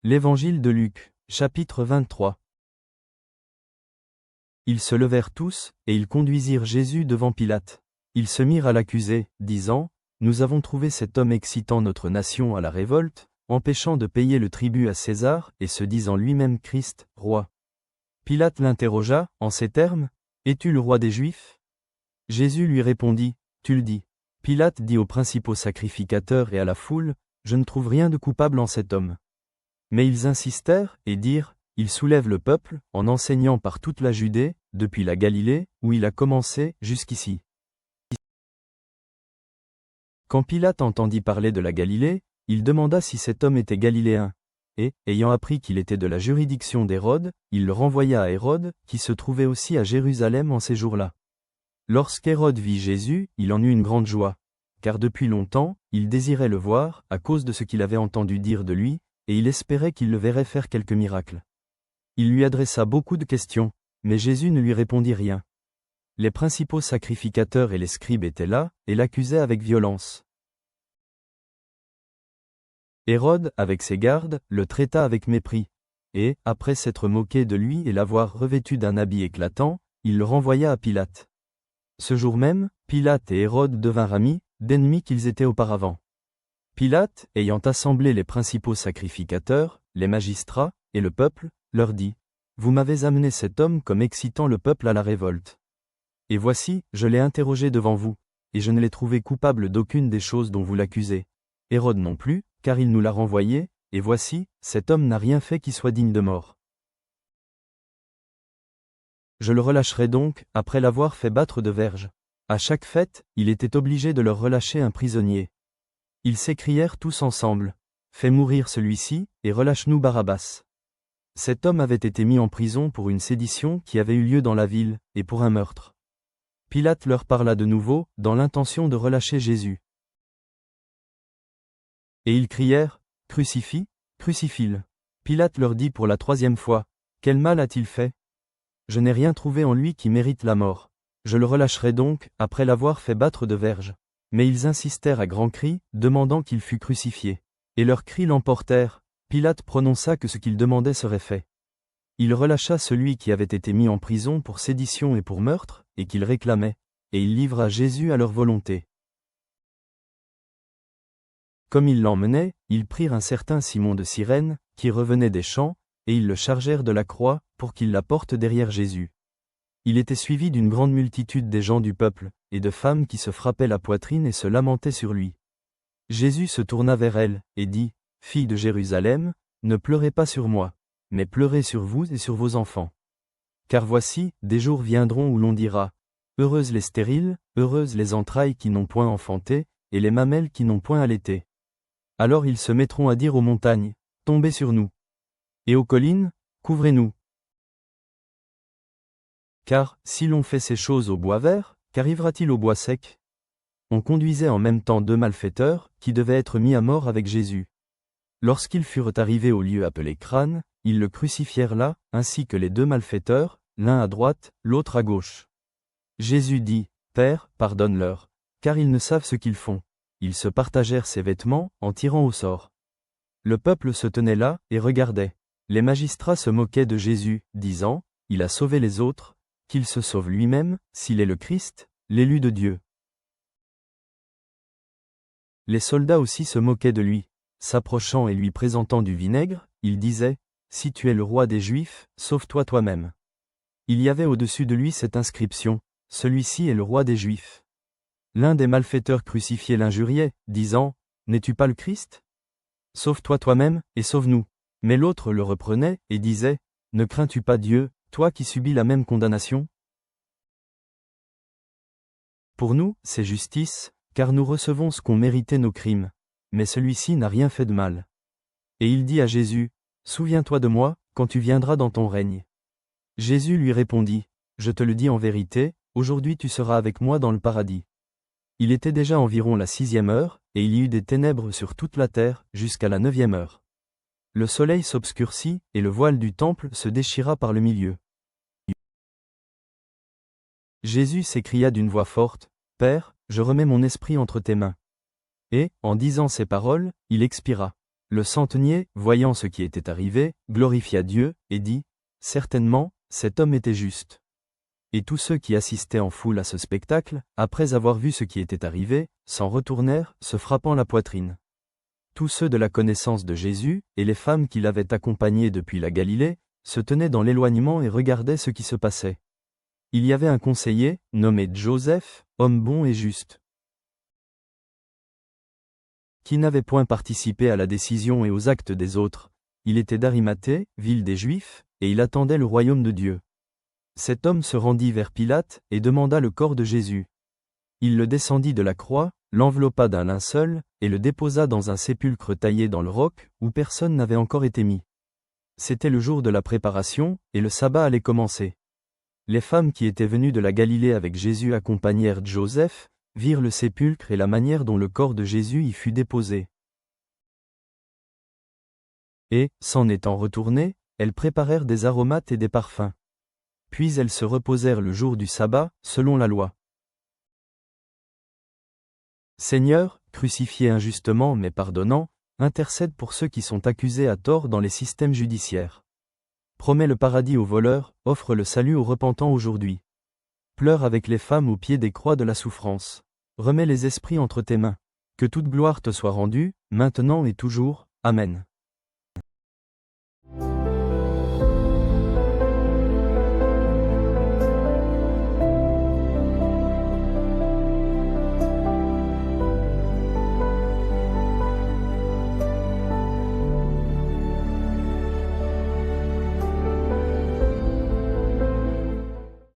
L'Évangile de Luc, chapitre 23. Ils se levèrent tous, et ils conduisirent Jésus devant Pilate. Ils se mirent à l'accuser, disant, « Nous avons trouvé cet homme excitant notre nation à la révolte, empêchant de payer le tribut à César et se disant lui-même Christ, roi. » Pilate l'interrogea, en ces termes, « Es-tu le roi des Juifs ?» Jésus lui répondit, « Tu le dis. » Pilate dit aux principaux sacrificateurs et à la foule, « Je ne trouve rien de coupable en cet homme. » Mais ils insistèrent, et dirent, « Il soulève le peuple, en enseignant par toute la Judée, depuis la Galilée, où il a commencé, jusqu'ici. » Quand Pilate entendit parler de la Galilée, il demanda si cet homme était galiléen. Et, ayant appris qu'il était de la juridiction d'Hérode, il le renvoya à Hérode, qui se trouvait aussi à Jérusalem en ces jours-là. Lorsqu'Hérode vit Jésus, il en eut une grande joie. Car depuis longtemps, il désirait le voir, à cause de ce qu'il avait entendu dire de lui, et il espérait qu'il le verrait faire quelque miracle. Il lui adressa beaucoup de questions, mais Jésus ne lui répondit rien. Les principaux sacrificateurs et les scribes étaient là, et l'accusaient avec violence. Hérode, avec ses gardes, le traita avec mépris. Et, après s'être moqué de lui et l'avoir revêtu d'un habit éclatant, il le renvoya à Pilate. Ce jour même, Pilate et Hérode devinrent amis, d'ennemis qu'ils étaient auparavant. Pilate, ayant assemblé les principaux sacrificateurs, les magistrats, et le peuple, leur dit, « Vous m'avez amené cet homme comme excitant le peuple à la révolte. Et voici, je l'ai interrogé devant vous, et je ne l'ai trouvé coupable d'aucune des choses dont vous l'accusez. Hérode non plus, car il nous l'a renvoyé, et voici, cet homme n'a rien fait qui soit digne de mort. Je le relâcherai donc, après l'avoir fait battre de verges. » À chaque fête, il était obligé de leur relâcher un prisonnier. Ils s'écrièrent tous ensemble, « Fais mourir celui-ci, et relâche-nous Barabbas. » Cet homme avait été mis en prison pour une sédition qui avait eu lieu dans la ville, et pour un meurtre. Pilate leur parla de nouveau, dans l'intention de relâcher Jésus. Et ils crièrent, « Crucifie, crucifie-le. » Pilate leur dit pour la troisième fois, « Quel mal a-t-il fait? Je n'ai rien trouvé en lui qui mérite la mort. Je le relâcherai donc, après l'avoir fait battre de verges. » Mais ils insistèrent à grands cris, demandant qu'il fût crucifié. Et leurs cris l'emportèrent, Pilate prononça que ce qu'il demandait serait fait. Il relâcha celui qui avait été mis en prison pour sédition et pour meurtre, et qu'il réclamait, et il livra Jésus à leur volonté. Comme ils l'emmenaient, ils prirent un certain Simon de Cyrène, qui revenait des champs, et ils le chargèrent de la croix, pour qu'il la porte derrière Jésus. Il était suivi d'une grande multitude des gens du peuple, et de femmes qui se frappaient la poitrine et se lamentaient sur lui. Jésus se tourna vers elles, et dit, « Filles de Jérusalem, ne pleurez pas sur moi, mais pleurez sur vous et sur vos enfants. Car voici, des jours viendront où l'on dira, « Heureuses les stériles, heureuses les entrailles qui n'ont point enfanté, et les mamelles qui n'ont point allaité. » Alors ils se mettront à dire aux montagnes, « Tombez sur nous. » Et aux collines, « Couvrez-nous. » Car, si l'on fait ces choses au bois vert, qu'arrivera-t-il au bois sec? On conduisait en même temps 2 malfaiteurs, qui devaient être mis à mort avec Jésus. Lorsqu'ils furent arrivés au lieu appelé Crâne, ils le crucifièrent là, ainsi que les 2 malfaiteurs, l'un à droite, l'autre à gauche. Jésus dit, « Père, pardonne-leur, car ils ne savent ce qu'ils font. » Ils se partagèrent ses vêtements, en tirant au sort. Le peuple se tenait là, et regardait. Les magistrats se moquaient de Jésus, disant, « Il a sauvé les autres, qu'il se sauve lui-même, s'il est le Christ, l'élu de Dieu. » Les soldats aussi se moquaient de lui. S'approchant et lui présentant du vinaigre, ils disaient, « Si tu es le roi des Juifs, sauve-toi toi-même. » Il y avait au-dessus de lui cette inscription, « Celui-ci est le roi des Juifs. » L'un des malfaiteurs crucifiés l'injuriait, disant, « N'es-tu pas le Christ? Sauve-toi toi-même, et sauve-nous. » Mais l'autre le reprenait, et disait, « Ne crains-tu pas Dieu, toi qui subis la même condamnation? Pour nous, c'est justice, car nous recevons ce qu'ont mérité nos crimes. Mais celui-ci n'a rien fait de mal. » Et il dit à Jésus, « Souviens-toi de moi, quand tu viendras dans ton règne. » Jésus lui répondit, « Je te le dis en vérité, aujourd'hui tu seras avec moi dans le paradis. » Il était déjà environ la 6e heure, et il y eut des ténèbres sur toute la terre, jusqu'à la 9e heure. Le soleil s'obscurcit, et le voile du temple se déchira par le milieu. Jésus s'écria d'une voix forte, « Père, je remets mon esprit entre tes mains. » Et, en disant ces paroles, il expira. Le centenier, voyant ce qui était arrivé, glorifia Dieu, et dit, « Certainement, cet homme était juste. » Et tous ceux qui assistaient en foule à ce spectacle, après avoir vu ce qui était arrivé, s'en retournèrent, se frappant la poitrine. Tous ceux de la connaissance de Jésus, et les femmes qui l'avaient accompagné depuis la Galilée, se tenaient dans l'éloignement et regardaient ce qui se passait. Il y avait un conseiller, nommé Joseph, homme bon et juste, qui n'avait point participé à la décision et aux actes des autres. Il était d'Arimathée, ville des Juifs, et il attendait le royaume de Dieu. Cet homme se rendit vers Pilate et demanda le corps de Jésus. Il le descendit de la croix, l'enveloppa d'un linceul, et le déposa dans un sépulcre taillé dans le roc, où personne n'avait encore été mis. C'était le jour de la préparation, et le sabbat allait commencer. Les femmes qui étaient venues de la Galilée avec Jésus accompagnèrent Joseph, virent le sépulcre et la manière dont le corps de Jésus y fut déposé. Et, s'en étant retournées, elles préparèrent des aromates et des parfums. Puis elles se reposèrent le jour du sabbat, selon la loi. Seigneur, crucifié injustement mais pardonnant, intercède pour ceux qui sont accusés à tort dans les systèmes judiciaires. Promets le paradis aux voleurs, offre le salut aux repentants aujourd'hui. Pleure avec les femmes au pied des croix de la souffrance. Remets les esprits entre tes mains. Que toute gloire te soit rendue, maintenant et toujours. Amen.